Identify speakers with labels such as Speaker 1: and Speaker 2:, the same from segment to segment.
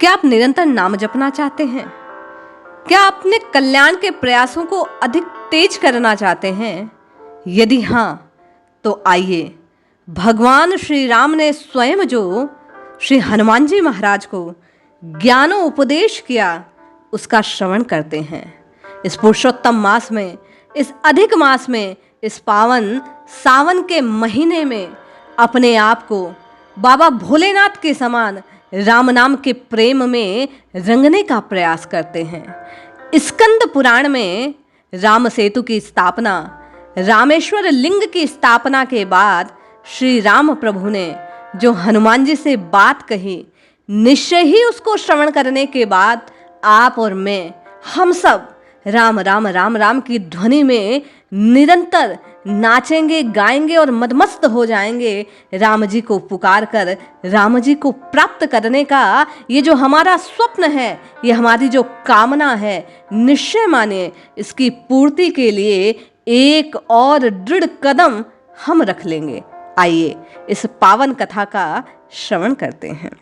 Speaker 1: क्या आप निरंतर नाम जपना चाहते हैं? क्या आप अपने कल्याण के प्रयासों को अधिक तेज करना चाहते हैं? यदि हाँ, तो आइए भगवान श्री राम ने स्वयं जो श्री हनुमान जी महाराज को ज्ञानो उपदेश किया, उसका श्रवण करते हैं। इस पुरुषोत्तम मास में, इस अधिक मास में, इस पावन सावन के महीने में अपने आप को बाबा भोलेनाथ के समान राम नाम के प्रेम में रंगने का प्रयास करते हैं। स्कंद पुराण में राम सेतु की स्थापना, रामेश्वर लिंग की स्थापना के बाद श्री राम प्रभु ने जो हनुमान जी से बात कही, निश्चय ही उसको श्रवण करने के बाद आप और मैं, हम सब राम राम राम राम की ध्वनि में निरंतर नाचेंगे, गाएंगे और मदमस्त हो जाएंगे। राम जी को पुकार कर राम जी को प्राप्त करने का ये जो हमारा स्वप्न है, ये हमारी जो कामना है, निश्चय माने इसकी पूर्ति के लिए एक और दृढ़ कदम हम रख लेंगे। आइए इस पावन कथा का श्रवण करते हैं।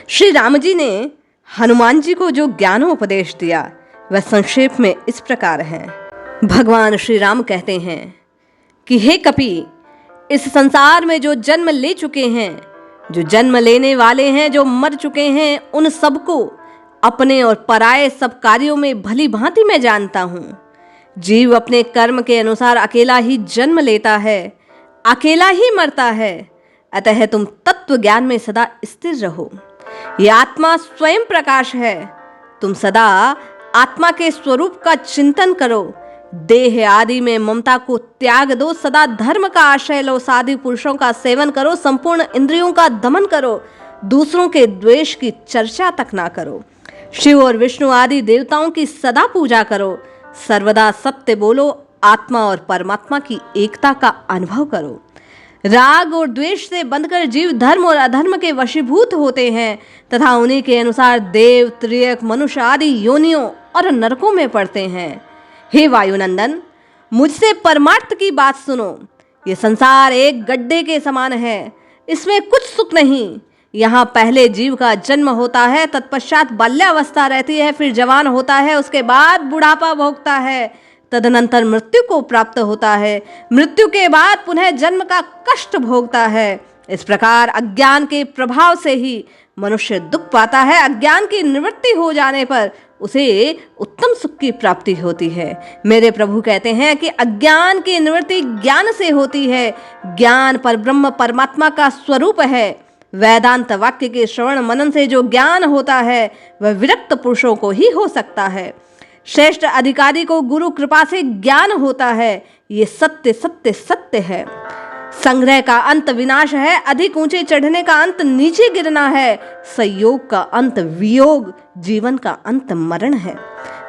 Speaker 1: श्री राम जी ने हनुमान जी को जो ज्ञानोपदेश दिया वह संक्षेप में इस प्रकार है। भगवान श्री राम कहते हैं कि हे कपि, इस संसार में जो जन्म ले चुके हैं, जो जन्म लेने वाले हैं, जो मर चुके हैं, उन सबको अपने और पराये सब कार्यों में भली भांति मैं जानता हूं। जीव अपने कर्म के अनुसार अकेला ही जन्म लेता है, अकेला ही मरता है। अतः तुम तत्व ज्ञान में सदा स्थिर रहो। यह आत्मा स्वयं प्रकाश है। तुम सदा आत्मा के स्वरूप का चिंतन करो। देह आदि में ममता को त्याग दो। सदा धर्म का आश्रय लो। साधु पुरुषों का सेवन करो। संपूर्ण इंद्रियों का दमन करो। दूसरों के द्वेष की चर्चा तक ना करो। शिव और विष्णु आदि देवताओं की सदा पूजा करो। सर्वदा सत्य बोलो। आत्मा और परमात्मा की एकता का अनुभव करो। राग और द्वेष से बंधकर जीव धर्म और अधर्म के वशीभूत होते हैं तथा उन्हीं के अनुसार देव, त्रियक, मनुष्य आदि योनियों और नरकों में पड़ते हैं। हे वायुनंदन, मुझसे परमार्थ की बात सुनो। ये संसार एक गड्ढे के समान है। इसमें कुछ सुख नहीं। यहाँ पहले जीव का जन्म होता है, तत्पश्चात बाल्यावस्था रहती है, फिर जवान होता है, उसके बाद बुढ़ापा भोगता है, तदनंतर मृत्यु को प्राप्त होता है। मृत्यु के बाद पुनः जन्म का कष्ट भोगता है। इस प्रकार अज्ञान के प्रभाव से ही मनुष्य दुख पाता है। अज्ञान की निवृत्ति हो जाने पर उसे उत्तम सुख की प्राप्ति होती है। मेरे प्रभु कहते हैं कि अज्ञान की निवृत्ति ज्ञान से होती है। ज्ञान परब्रह्म परमात्मा का स्वरूप है। वेदांत वाक्य के श्रवण मनन से जो ज्ञान होता है वह विरक्त पुरुषों को ही हो सकता है। श्रेष्ठ अधिकारी को गुरु कृपा से ज्ञान होता है। ये सत्य सत्य सत्य है। संग्रह का अंत विनाश है। अधिक ऊंचे चढ़ने का अंत नीचे गिरना है। संयोग का अंत वियोग, जीवन का अंत मरण है।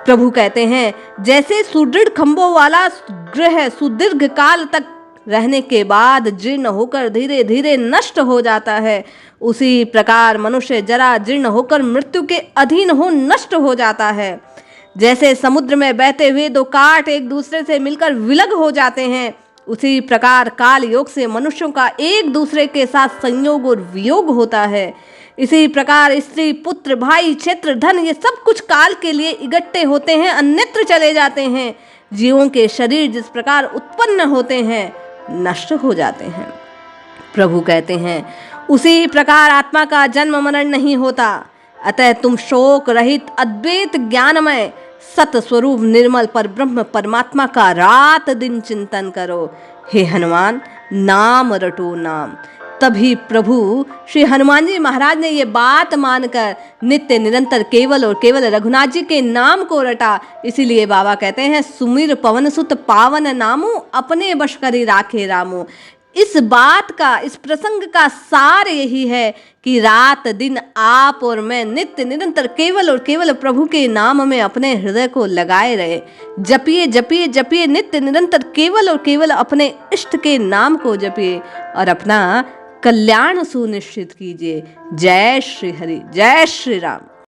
Speaker 1: प्रभु कहते हैं, जैसे सुदृढ़ खंभों वाला गृह सुदीर्घ काल तक रहने के बाद जीर्ण होकर धीरे धीरे नष्ट हो जाता है, उसी प्रकार मनुष्य जरा जीर्ण होकर मृत्यु के अधीन हो नष्ट हो जाता है। जैसे समुद्र में बहते हुए दो काट एक दूसरे से मिलकर विलग हो जाते हैं, उसी प्रकार काल योग से मनुष्यों का एक दूसरे के साथ संयोग और वियोग होता है। इसी प्रकार स्त्री, पुत्र, भाई, क्षेत्र, धन, ये सब कुछ काल के लिए इकट्ठे होते हैं, अन्यत्र चले जाते हैं। जीवों के शरीर जिस प्रकार उत्पन्न होते हैं, नष्ट हो जाते हैं। प्रभु कहते हैं, उसी प्रकार आत्मा का जन्म मरण नहीं होता। अतः तुम शोक रहित अद्वैत ज्ञानमय सत स्वरूप निर्मल पर ब्रह्म परमात्मा का रात दिन चिंतन करो। हे हनुमान, नाम रटो नाम। तभी प्रभु श्री हनुमान जी महाराज ने ये बात मानकर नित्य निरंतर केवल और केवल रघुनाथ जी के नाम को रटा। इसीलिए बाबा कहते हैं, सुमिर पवन सुत पावन नामो, अपने बश करी राखे रामो। इस बात का, इस प्रसंग का सार यही है कि रात दिन आप और मैं नित्य निरंतर केवल और केवल प्रभु के नाम में अपने हृदय को लगाए रहे। जपिए जपिए जपिए नित्य निरंतर केवल और केवल अपने इष्ट के नाम को जपिए और अपना कल्याण सुनिश्चित कीजिए। जय श्री हरि, जय श्री राम।